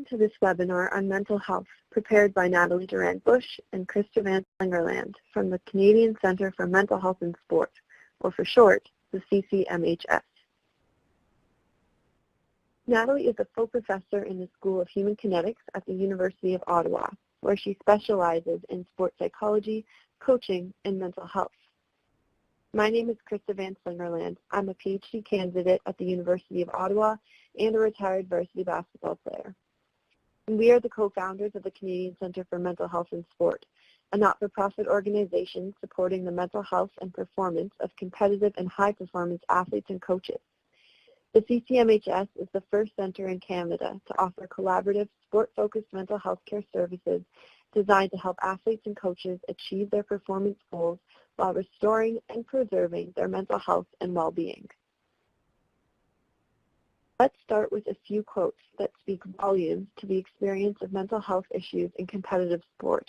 To this webinar on mental health prepared by Natalie Durand-Bush and Krista Van Slingerland from the Canadian Centre for Mental Health in Sport, or for short, the CCMHS. Natalie is a full professor in the School of Human Kinetics at the University of Ottawa, where she specializes in sports psychology, coaching, and mental health. My name is Krista Van Slingerland. I'm a PhD candidate at the University of Ottawa and a retired varsity basketball player. And we are the co-founders of the Canadian Centre for Mental Health in Sport, a not-for-profit organization supporting the mental health and performance of competitive and high-performance athletes and coaches. The CCMHS is the first centre in Canada to offer collaborative, sport-focused mental health care services designed to help athletes and coaches achieve their performance goals while restoring and preserving their mental health and well-being. Let's start with a few quotes that speak volumes to the experience of mental health issues in competitive sport.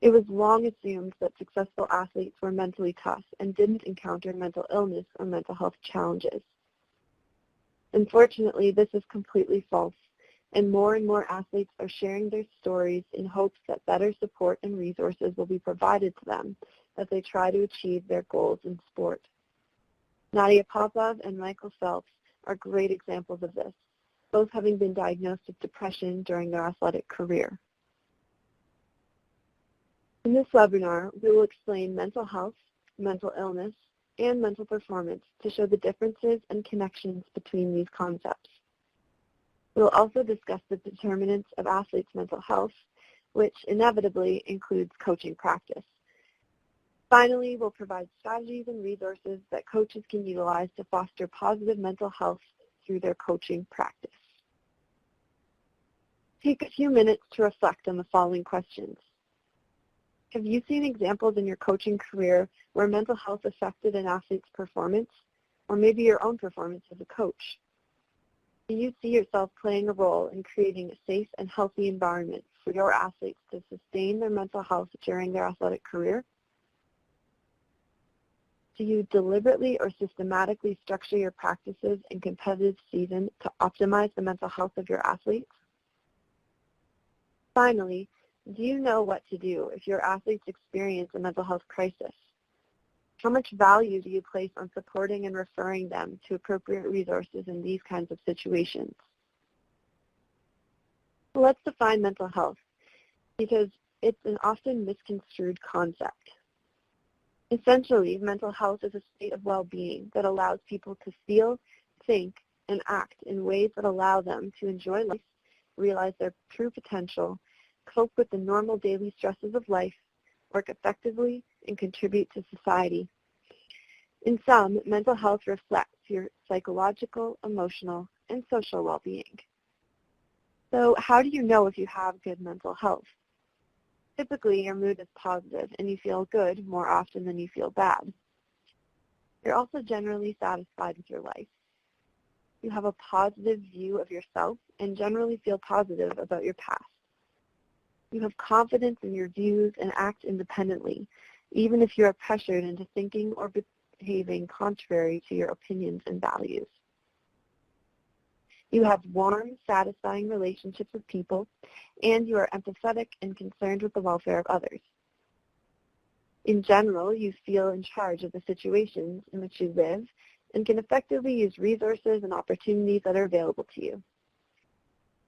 It was long assumed that successful athletes were mentally tough and didn't encounter mental illness or mental health challenges. Unfortunately, this is completely false, and more athletes are sharing their stories in hopes that better support and resources will be provided to them as they try to achieve their goals in sport. Nadia Popov and Michael Phelps are great examples of this, both having been diagnosed with depression during their athletic career. In this webinar, we will explain mental health, mental illness, and mental performance to show the differences and connections between these concepts. We will also discuss the determinants of athletes' mental health, which inevitably includes coaching practice. Finally, we'll provide strategies and resources that coaches can utilize to foster positive mental health through their coaching practice. Take a few minutes to reflect on the following questions. Have you seen examples in your coaching career where mental health affected an athlete's performance, or maybe your own performance as a coach? Do you see yourself playing a role in creating a safe and healthy environment for your athletes to sustain their mental health during their athletic career? Do you deliberately or systematically structure your practices in competitive season to optimize the mental health of your athletes? Finally, do you know what to do if your athletes experience a mental health crisis? How much value do you place on supporting and referring them to appropriate resources in these kinds of situations? So let's define mental health, because it's an often misconstrued concept. Essentially, mental health is a state of well-being that allows people to feel, think, and act in ways that allow them to enjoy life, realize their true potential, cope with the normal daily stresses of life, work effectively, and contribute to society. In sum, mental health reflects your psychological, emotional, and social well-being. So how do you know if you have good mental health? Typically, your mood is positive and you feel good more often than you feel bad. You're also generally satisfied with your life. You have a positive view of yourself and generally feel positive about your past. You have confidence in your views and act independently, even if you are pressured into thinking or behaving contrary to your opinions and values. You have warm, satisfying relationships with people, and you are empathetic and concerned with the welfare of others. In general, you feel in charge of the situations in which you live and can effectively use resources and opportunities that are available to you.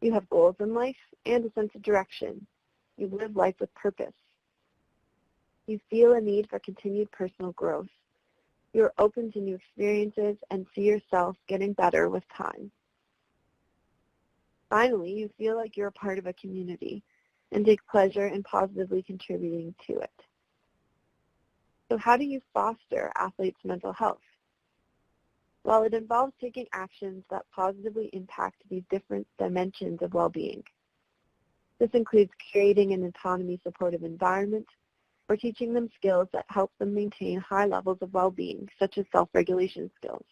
You have goals in life and a sense of direction. You live life with purpose. You feel a need for continued personal growth. You are open to new experiences and see yourself getting better with time. Finally, you feel like you're a part of a community and take pleasure in positively contributing to it. So how do you foster athletes' mental health? Well, it involves taking actions that positively impact these different dimensions of well-being. This includes creating an autonomy supportive environment or teaching them skills that help them maintain high levels of well-being, such as self-regulation skills.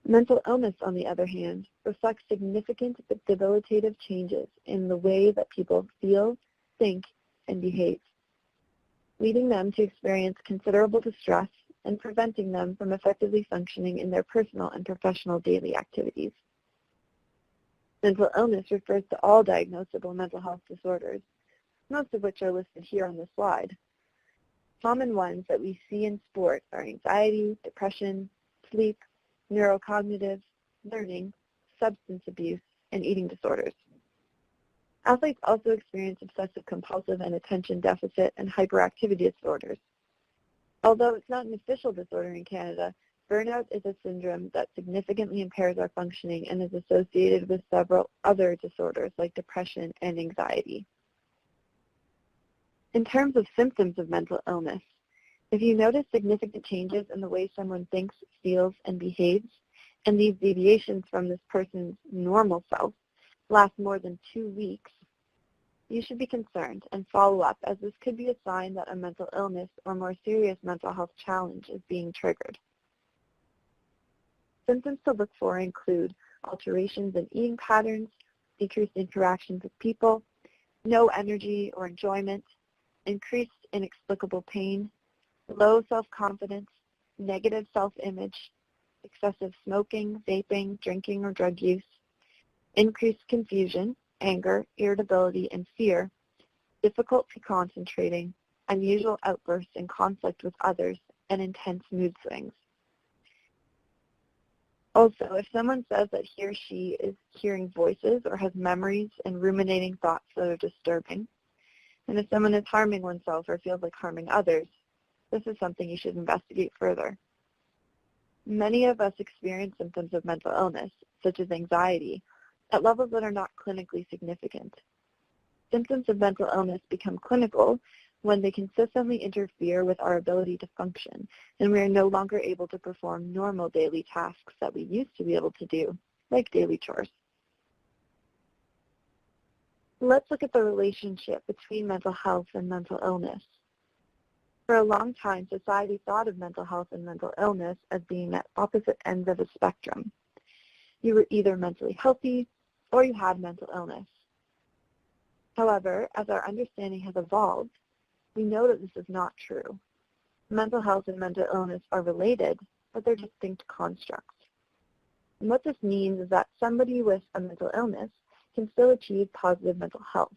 Mental illness, on the other hand, reflects significant but debilitative changes in the way that people feel, think, and behave, leading them to experience considerable distress and preventing them from effectively functioning in their personal and professional daily activities. Mental illness refers to all diagnosable mental health disorders, most of which are listed here on the slide. Common ones that we see in sport are anxiety, depression, sleep, neurocognitive, learning, substance abuse, and eating disorders. Athletes also experience obsessive-compulsive and attention deficit and hyperactivity disorders. Although it's not an official disorder in Canada, burnout is a syndrome that significantly impairs our functioning and is associated with several other disorders like depression and anxiety. In terms of symptoms of mental illness, if you notice significant changes in the way someone thinks, feels, and behaves, and these deviations from this person's normal self last more than 2 weeks, you should be concerned and follow up, as this could be a sign that a mental illness or more serious mental health challenge is being triggered. Symptoms to look for include alterations in eating patterns, decreased interactions with people, no energy or enjoyment, increased inexplicable pain, low self-confidence, negative self-image, excessive smoking, vaping, drinking, or drug use, increased confusion, anger, irritability, and fear, difficulty concentrating, unusual outbursts and conflict with others, and intense mood swings. Also, if someone says that he or she is hearing voices or has memories and ruminating thoughts that are disturbing, and if someone is harming oneself or feels like harming others, this is something you should investigate further. Many of us experience symptoms of mental illness, such as anxiety, at levels that are not clinically significant. Symptoms of mental illness become clinical when they consistently interfere with our ability to function, and we are no longer able to perform normal daily tasks that we used to be able to do, like daily chores. Let's look at the relationship between mental health and mental illness. For a long time, society thought of mental health and mental illness as being at opposite ends of a spectrum. You were either mentally healthy or you had mental illness. However, as our understanding has evolved, we know that this is not true. Mental health and mental illness are related, but they're distinct constructs. And what this means is that somebody with a mental illness can still achieve positive mental health.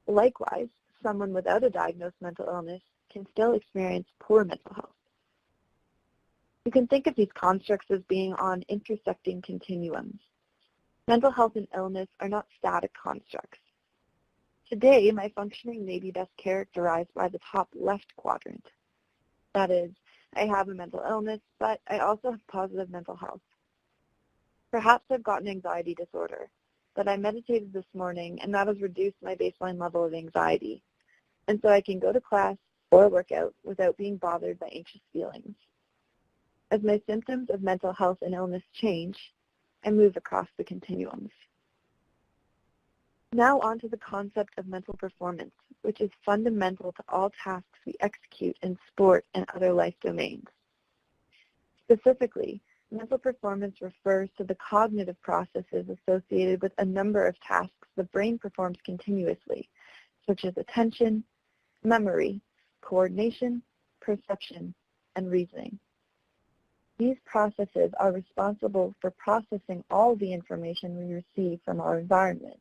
Likewise, someone without a diagnosed mental illness can still experience poor mental health. You can think of these constructs as being on intersecting continuums. Mental health and illness are not static constructs. Today, my functioning may be best characterized by the top left quadrant. That is, I have a mental illness, but I also have positive mental health. Perhaps I've got an anxiety disorder, but I meditated this morning and that has reduced my baseline level of anxiety. And so I can go to class or work out without being bothered by anxious feelings. As my symptoms of mental health and illness change, I move across the continuums. Now on to the concept of mental performance, which is fundamental to all tasks we execute in sport and other life domains. Specifically, mental performance refers to the cognitive processes associated with a number of tasks the brain performs continuously, such as attention, memory, coordination, perception, and reasoning. These processes are responsible for processing all the information we receive from our environment.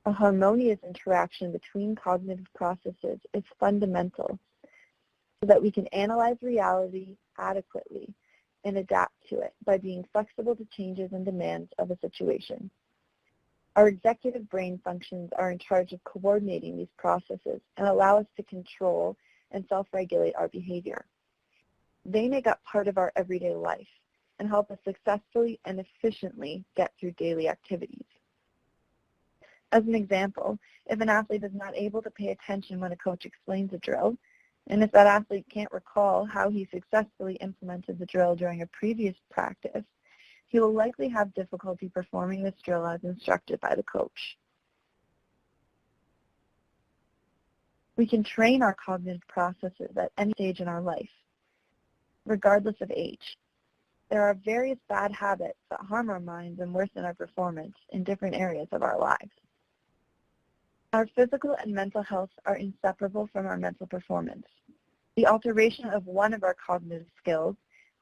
A harmonious interaction between cognitive processes is fundamental so that we can analyze reality adequately and adapt to it by being flexible to changes and demands of a situation. Our executive brain functions are in charge of coordinating these processes and allow us to control and self-regulate our behavior. They make up part of our everyday life and help us successfully and efficiently get through daily activities. As an example, if an athlete is not able to pay attention when a coach explains a drill, and if that athlete can't recall how he successfully implemented the drill during a previous practice, he will likely have difficulty performing this drill as instructed by the coach. We can train our cognitive processes at any stage in our life, regardless of age. There are various bad habits that harm our minds and worsen our performance in different areas of our lives. Our physical and mental health are inseparable from our mental performance. The alteration of one of our cognitive skills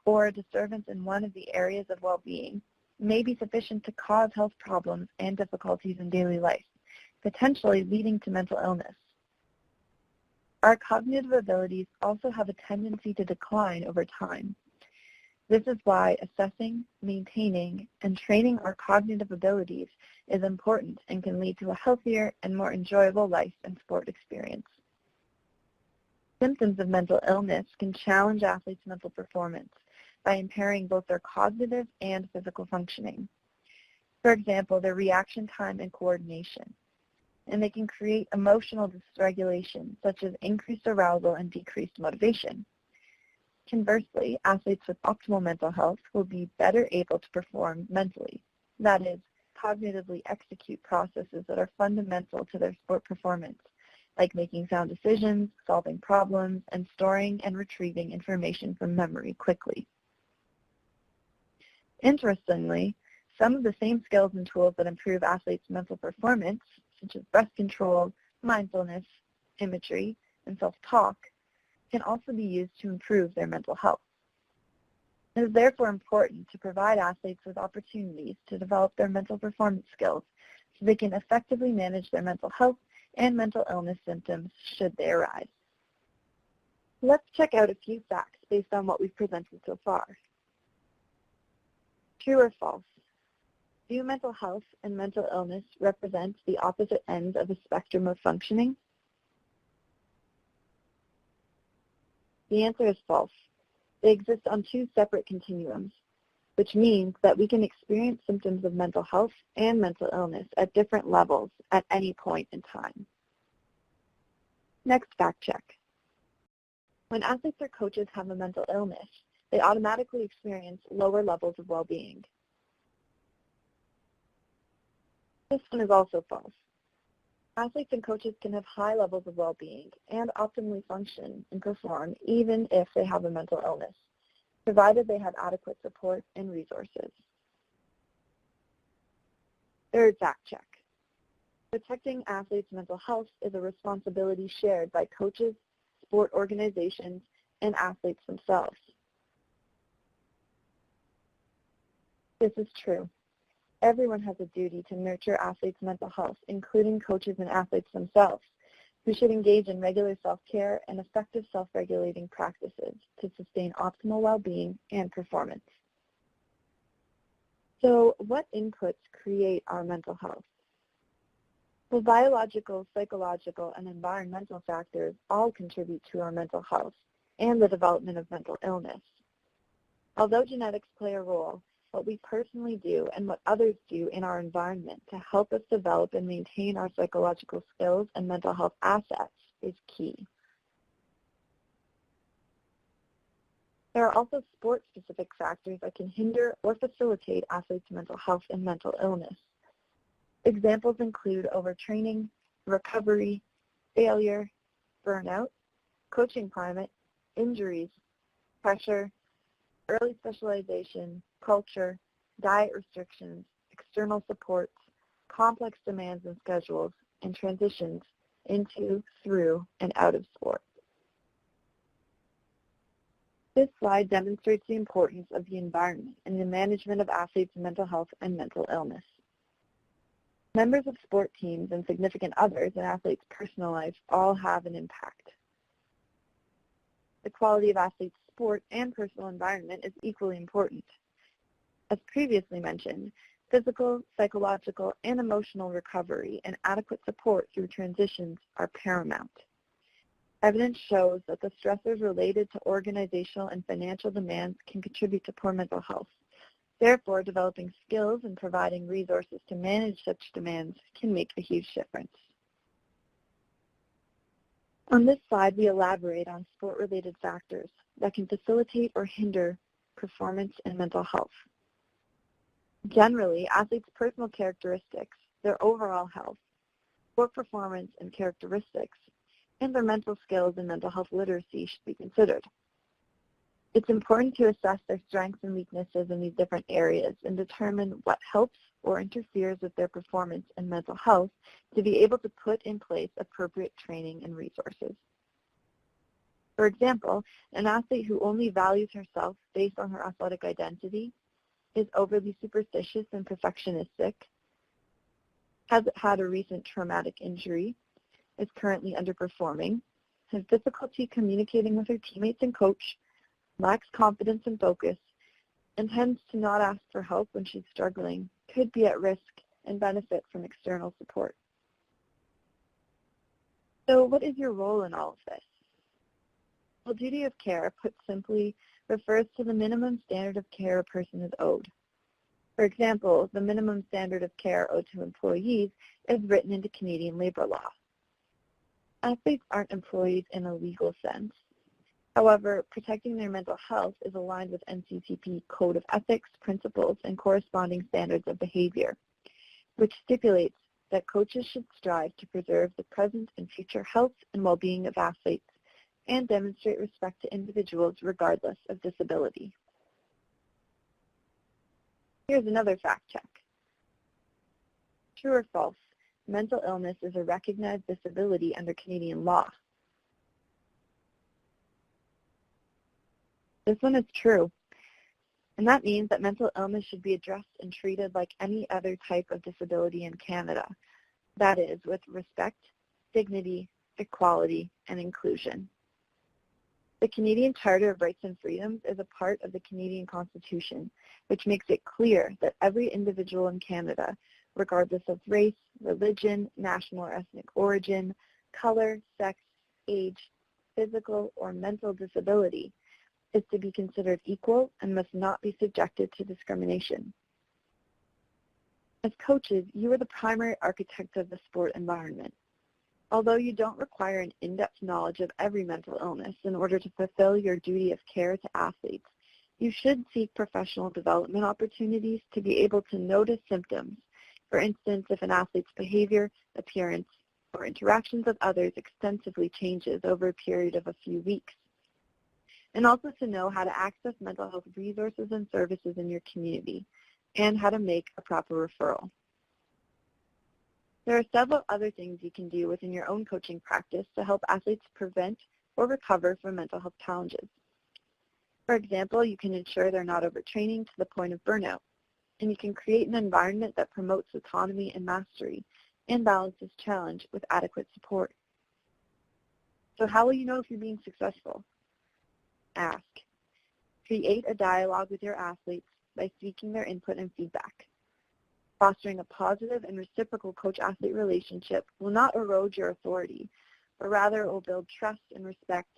or a disturbance in one of the areas of well-being may be sufficient to cause health problems and difficulties in daily life, potentially leading to mental illness. Our cognitive abilities also have a tendency to decline over time. This is why assessing, maintaining, and training our cognitive abilities is important and can lead to a healthier and more enjoyable life and sport experience. Symptoms of mental illness can challenge athletes' mental performance by impairing both their cognitive and physical functioning. For example, their reaction time and coordination. And they can create emotional dysregulation, such as increased arousal and decreased motivation. Conversely, athletes with optimal mental health will be better able to perform mentally, that is, cognitively execute processes that are fundamental to their sport performance, like making sound decisions, solving problems, and storing and retrieving information from memory quickly. Interestingly, some of the same skills and tools that improve athletes' mental performance, such as breath control, mindfulness, imagery, and self-talk, can also be used to improve their mental health. It is therefore important to provide athletes with opportunities to develop their mental performance skills so they can effectively manage their mental health and mental illness symptoms should they arise. Let's check out a few facts based on what we've presented so far. True or false? Do mental health and mental illness represent the opposite ends of a spectrum of functioning? The answer is false. They exist on two separate continuums, which means that we can experience symptoms of mental health and mental illness at different levels at any point in time. Next fact check. When athletes or coaches have a mental illness, they automatically experience lower levels of well-being. This one is also false. Athletes and coaches can have high levels of well-being and optimally function and perform even if they have a mental illness, provided they have adequate support and resources. Third fact check. Protecting athletes' mental health is a responsibility shared by coaches, sport organizations, and athletes themselves. This is true. Everyone has a duty to nurture athletes' mental health, including coaches and athletes themselves, who should engage in regular self-care and effective self-regulating practices to sustain optimal well-being and performance. So what inputs create our mental health? Well, biological, psychological, and environmental factors all contribute to our mental health and the development of mental illness. Although genetics play a role, what we personally do and what others do in our environment to help us develop and maintain our psychological skills and mental health assets is key. There are also sport-specific factors that can hinder or facilitate athletes' mental health and mental illness. Examples include overtraining, recovery, failure, burnout, coaching climate, injuries, pressure, early specialization, culture, diet restrictions, external supports, complex demands and schedules, and transitions into, through, and out of sport. This slide demonstrates the importance of the environment in the management of athletes' mental health and mental illness. Members of sport teams and significant others in athletes' personal life all have an impact. The quality of athletes' sport and personal environment is equally important. As previously mentioned, physical, psychological, and emotional recovery and adequate support through transitions are paramount. Evidence shows that the stressors related to organizational and financial demands can contribute to poor mental health. Therefore, developing skills and providing resources to manage such demands can make a huge difference. On this slide, we elaborate on sport-related factors that can facilitate or hinder performance and mental health. Generally, athletes' personal characteristics, their overall health, sport performance and characteristics, and their mental skills and mental health literacy should be considered. It's important to assess their strengths and weaknesses in these different areas and determine what helps or interferes with their performance and mental health to be able to put in place appropriate training and resources. For example, an athlete who only values herself based on her athletic identity is overly superstitious and perfectionistic, has had a recent traumatic injury, is currently underperforming, has difficulty communicating with her teammates and coach, lacks confidence and focus, and tends to not ask for help when she's struggling, could be at risk and benefit from external support. So what is your role in all of this? Well, duty of care, put simply, refers to the minimum standard of care a person is owed. For example, the minimum standard of care owed to employees is written into Canadian labor law. Athletes aren't employees in a legal sense. However, protecting their mental health is aligned with NCCP Code of Ethics, Principles, and corresponding standards of behavior, which stipulates that coaches should strive to preserve the present and future health and well-being of athletes and demonstrate respect to individuals regardless of disability. Here's another fact check. True or false? Mental illness is a recognized disability under Canadian law. This one is true, and that means that mental illness should be addressed and treated like any other type of disability in Canada. That is, with respect, dignity, equality, and inclusion. The Canadian Charter of Rights and Freedoms is a part of the Canadian Constitution, which makes it clear that every individual in Canada, regardless of race, religion, national or ethnic origin, color, sex, age, physical, or mental disability, is to be considered equal and must not be subjected to discrimination. As coaches, you are the primary architect of the sport environment. Although you don't require an in-depth knowledge of every mental illness in order to fulfill your duty of care to athletes, you should seek professional development opportunities to be able to notice symptoms. For instance, if an athlete's behavior, appearance, or interactions with others extensively changes over a period of a few weeks. And also to know how to access mental health resources and services in your community, and how to make a proper referral. There are several other things you can do within your own coaching practice to help athletes prevent or recover from mental health challenges. For example, you can ensure they're not overtraining to the point of burnout, and you can create an environment that promotes autonomy and mastery and balances challenge with adequate support. So how will you know if you're being successful? Ask. Create a dialogue with your athletes by seeking their input and feedback. Fostering a positive and reciprocal coach-athlete relationship will not erode your authority, but rather it will build trust and respect,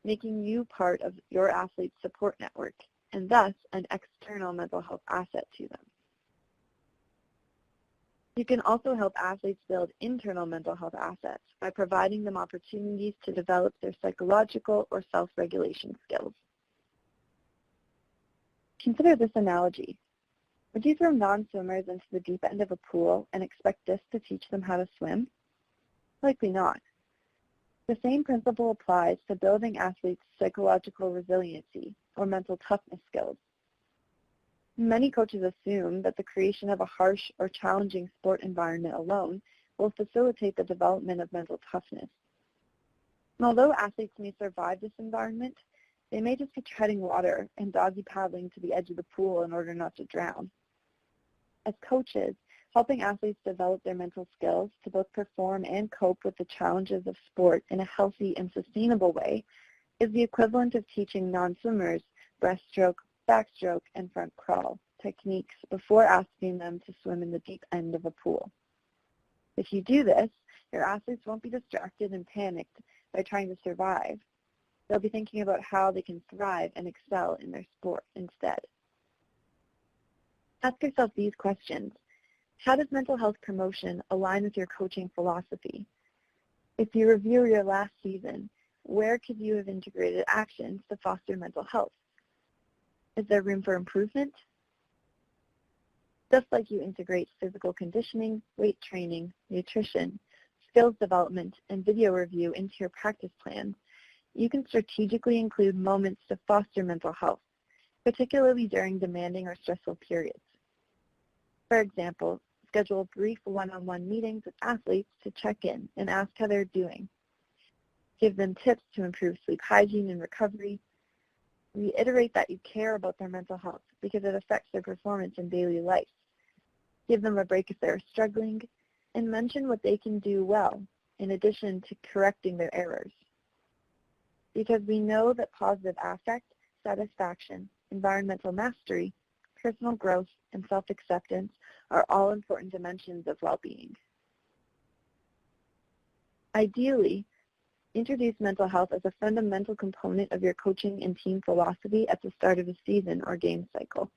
making you part of your athlete's support network, and thus an external mental health asset to them. You can also help athletes build internal mental health assets by providing them opportunities to develop their psychological or self-regulation skills. Consider this analogy. Would you throw non-swimmers into the deep end of a pool and expect this to teach them how to swim? Likely not. The same principle applies to building athletes' psychological resiliency or mental toughness skills. Many coaches assume that the creation of a harsh or challenging sport environment alone will facilitate the development of mental toughness. And although athletes may survive this environment, they may just be treading water and doggy paddling to the edge of the pool in order not to drown. As coaches, helping athletes develop their mental skills to both perform and cope with the challenges of sport in a healthy and sustainable way is the equivalent of teaching non-swimmers breaststroke, backstroke, and front crawl techniques before asking them to swim in the deep end of a pool. If you do this, your athletes won't be distracted and panicked by trying to survive. They'll be thinking about how they can thrive and excel in their sport instead. Ask yourself these questions. How does mental health promotion align with your coaching philosophy? If you review your last season, where could you have integrated actions to foster mental health? Is there room for improvement? Just like you integrate physical conditioning, weight training, nutrition, skills development, and video review into your practice plans, you can strategically include moments to foster mental health, particularly during demanding or stressful periods. For example, schedule brief one-on-one meetings with athletes to check in and ask how they're doing. Give them tips to improve sleep hygiene and recovery. Reiterate that you care about their mental health because it affects their performance in daily life. Give them a break if they're struggling, and mention what they can do well, in addition to correcting their errors. Because we know that positive affect, satisfaction, environmental mastery, personal growth, and self-acceptance are all important dimensions of well-being. Ideally, introduce mental health as a fundamental component of your coaching and team philosophy at the start of a season or game cycle.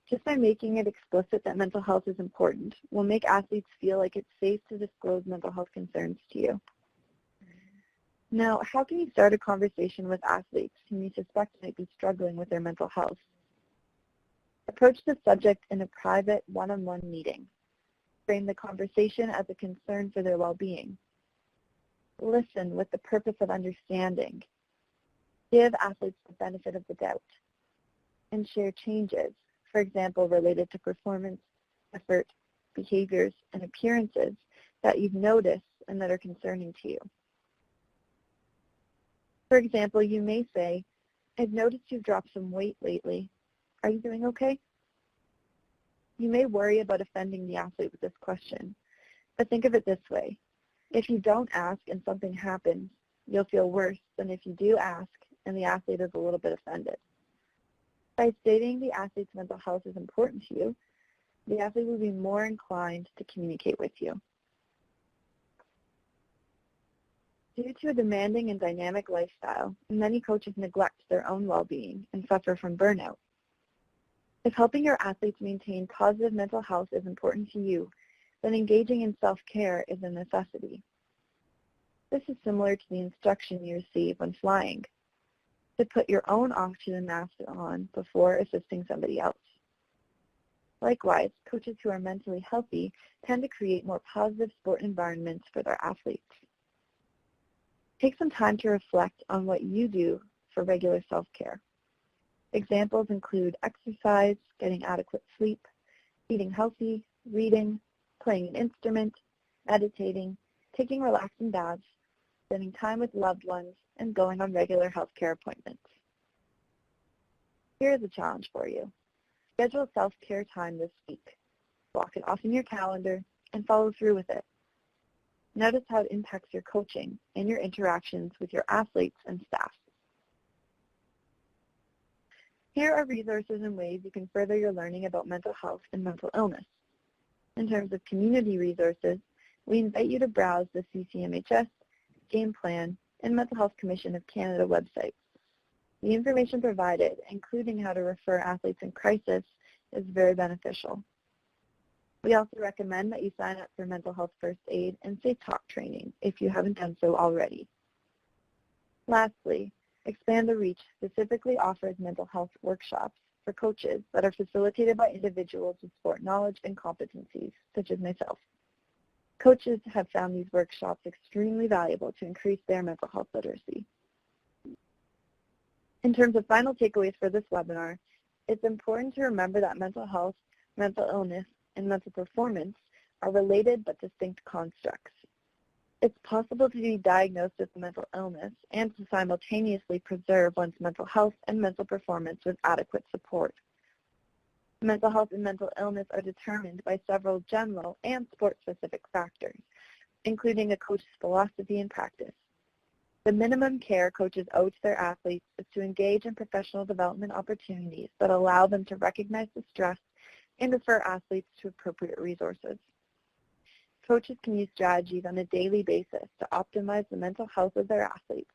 Just by making it explicit that mental health is important will make athletes feel like it's safe to disclose mental health concerns to you. Now, how can you start a conversation with athletes whom you suspect might be struggling with their mental health? Approach the subject in a private one-on-one meeting. Frame the conversation as a concern for their well-being. Listen with the purpose of understanding. Give athletes the benefit of the doubt. And share changes, for example, related to performance, effort, behaviors, and appearances that you've noticed and that are concerning to you. For example, you may say, I've noticed you've dropped some weight lately. Are you doing okay? You may worry about offending the athlete with this question, but think of it this way. If you don't ask and something happens, you'll feel worse than if you do ask and the athlete is a little bit offended. By stating the athlete's mental health is important to you, the athlete will be more inclined to communicate with you. Due to a demanding and dynamic lifestyle, many coaches neglect their own well-being and suffer from burnout. If helping your athletes maintain positive mental health is important to you, then engaging in self-care is a necessity. This is similar to the instruction you receive when flying, to put your own oxygen mask on before assisting somebody else. Likewise, coaches who are mentally healthy tend to create more positive sport environments for their athletes. Take some time to reflect on what you do for regular self-care. Examples include exercise, getting adequate sleep, eating healthy, reading, playing an instrument, meditating, taking relaxing baths, spending time with loved ones, and going on regular healthcare appointments. Here is a challenge for you. Schedule self-care time this week. Block it off in your calendar and follow through with it. Notice how it impacts your coaching and your interactions with your athletes and staff. Here are resources and ways you can further your learning about mental health and mental illness. In terms of community resources, we invite you to browse the CCMHS, Game Plan, and Mental Health Commission of Canada websites. The information provided, including how to refer athletes in crisis, is very beneficial. We also recommend that you sign up for mental health first aid and safe talk training if you haven't done so already. Lastly, Expand the Reach specifically offers mental health workshops for coaches that are facilitated by individuals with sport knowledge and competencies, such as myself. Coaches have found these workshops extremely valuable to increase their mental health literacy. In terms of final takeaways for this webinar, it's important to remember that mental health, mental illness, and mental performance are related but distinct constructs. It's possible to be diagnosed with a mental illness and to simultaneously preserve one's mental health and mental performance with adequate support. Mental health and mental illness are determined by several general and sport-specific factors, including a coach's philosophy and practice. The minimum care coaches owe to their athletes is to engage in professional development opportunities that allow them to recognize the stress and refer athletes to appropriate resources. Coaches can use strategies on a daily basis to optimize the mental health of their athletes.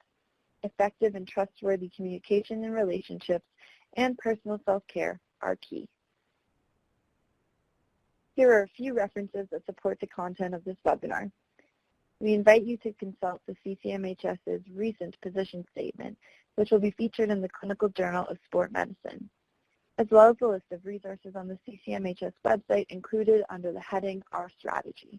Effective and trustworthy communication and relationships and personal self-care are key. Here are a few references that support the content of this webinar. We invite you to consult the CCMHS's recent position statement, which will be featured in the Clinical Journal of Sport Medicine, as well as a list of resources on the CCMHS website included under the heading Our Strategy.